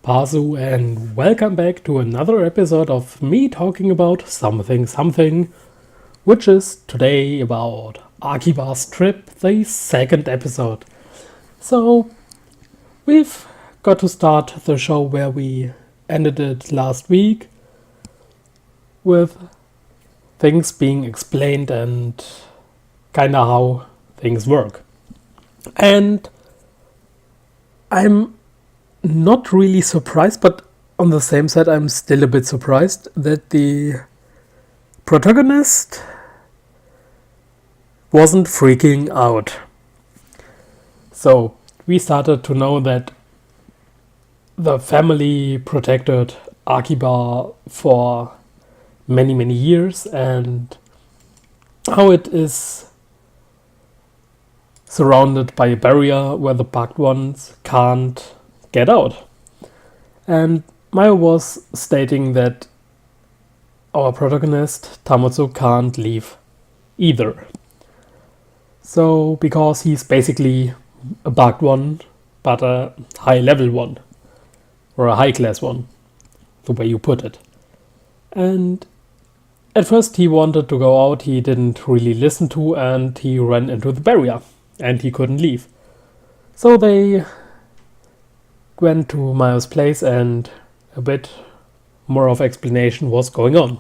Pazu, and welcome back to another episode of me talking about something, which is today about Akiba's trip, the second episode. So, we've got to start the show where we ended it last week with things being explained and kinda how things work. And I'm not really surprised, but on the same side, I'm still a bit surprised that the protagonist wasn't freaking out. So, we started to know that the family protected Akiba for many years, and how it is surrounded by a barrier where the bugged ones can't get out. And Mayo was stating that our protagonist, Tamotsu, can't leave either. So, because he's basically a bugged one, but a high level one, or a high class one, the way you put it. And at first he wanted to go out, he didn't really listen to, and he ran into the barrier, and he couldn't leave. So they went to Mayo's place, and a bit more of explanation was going on.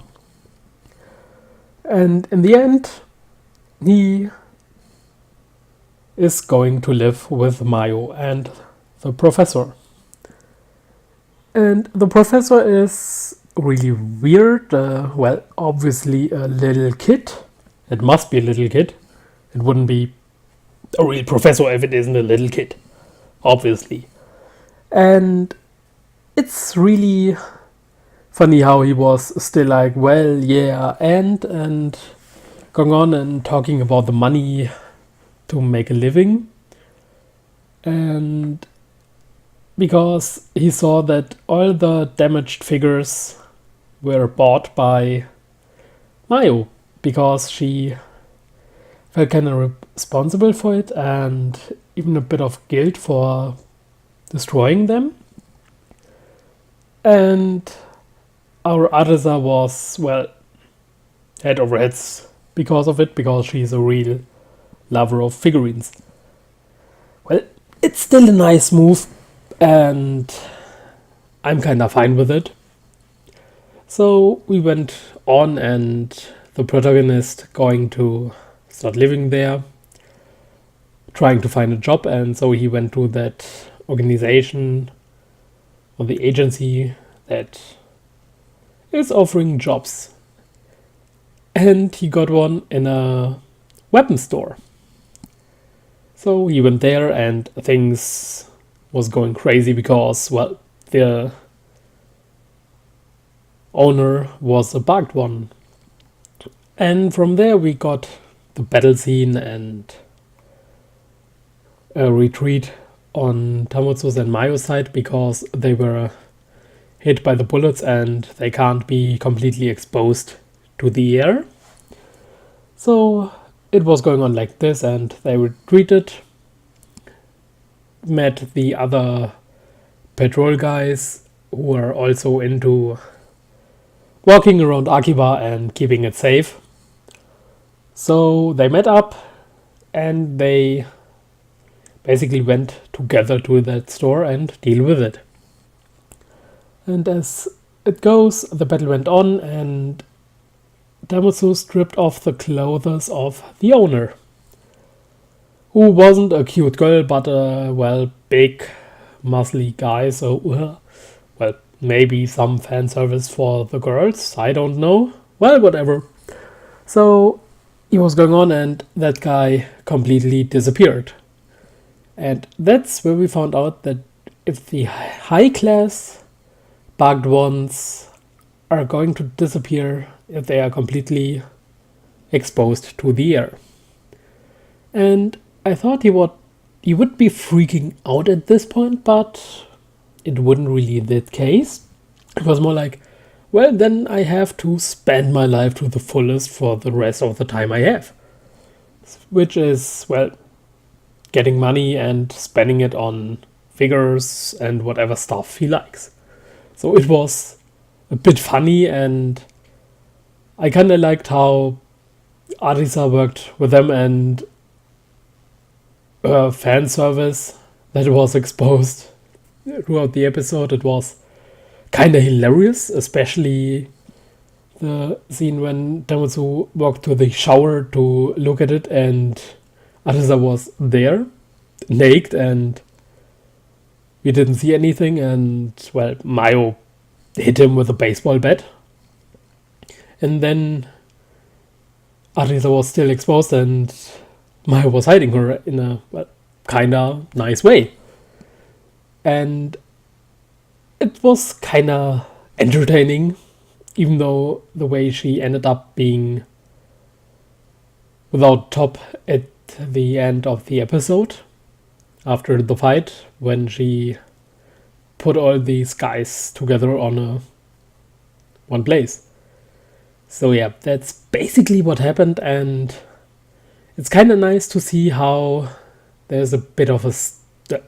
And in the end, he is going to live with Mayo and the professor. And the professor is really weird. Obviously a little kid. It must be a little kid. It wouldn't be a real professor if it isn't a little kid, obviously. And it's really funny how he was still like, well, yeah, and going on and talking about the money to make a living. And because he saw that all the damaged figures were bought by Mayo, because she felt kind of responsible for it and even a bit of guilt for destroying them. And our Arisa was, head over heads because of it, because she's a real lover of figurines. Well, it's still a nice move, and I'm kinda fine with it. So we went on, and the protagonist going to start living there, trying to find a job, and so he went to that organization or the agency that is offering jobs. And he got one in a weapon store. So he went there, and things was going crazy because, the owner was a bugged one. And from there we got the battle scene and a retreat on Tamotsu's and Mayo's side, because they were hit by the bullets and they can't be completely exposed to the air. So it was going on like this, and they retreated, met the other patrol guys who were also into walking around Akiba and keeping it safe. So they met up, and they basically went together to that store and deal with it. And as it goes, the battle went on, and Tamotsu stripped off the clothes of the owner, who wasn't a cute girl, but a, big, muscly guy, so, maybe some fan service for the girls, I don't know. Well, whatever. So he was going on, and that guy completely disappeared. And that's where we found out that if the high class bugged ones are going to disappear if they are completely exposed to the air. And I thought he would be freaking out at this point, but it wouldn't really be the case. It was more like, well, then I have to spend my life to the fullest for the rest of the time I have. Which is, getting money and spending it on figures and whatever stuff he likes. So it was a bit funny, and I kind of liked how Arisa worked with them, and her fan service that was exposed throughout the episode. It was kind of hilarious, especially the scene when Tamotsu walked to the shower to look at it, and Arisa was there, naked, and we didn't see anything. And, well, Mayo hit him with a baseball bat. And then Arisa was still exposed, and Mayo was hiding her in a kind of nice way. And it was kind of entertaining, even though the way she ended up being without top at the end of the episode, after the fight, when she put all these guys together on one place. So yeah, that's basically what happened, and it's kind of nice to see how there's a bit of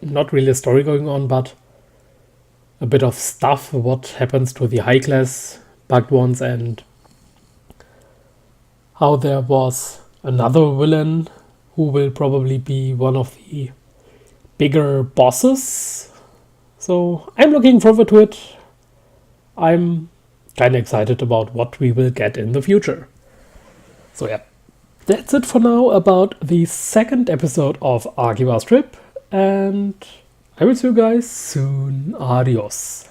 not really a story going on, but a bit of stuff, what happens to the high class bugged ones, and how there was another villain who will probably be one of the bigger bosses. So I'm looking forward to it. I'm kind of excited about what we will get in the future. So yeah, that's it for now about the second episode of Akiba's Trip, and I will see you guys soon. Adios.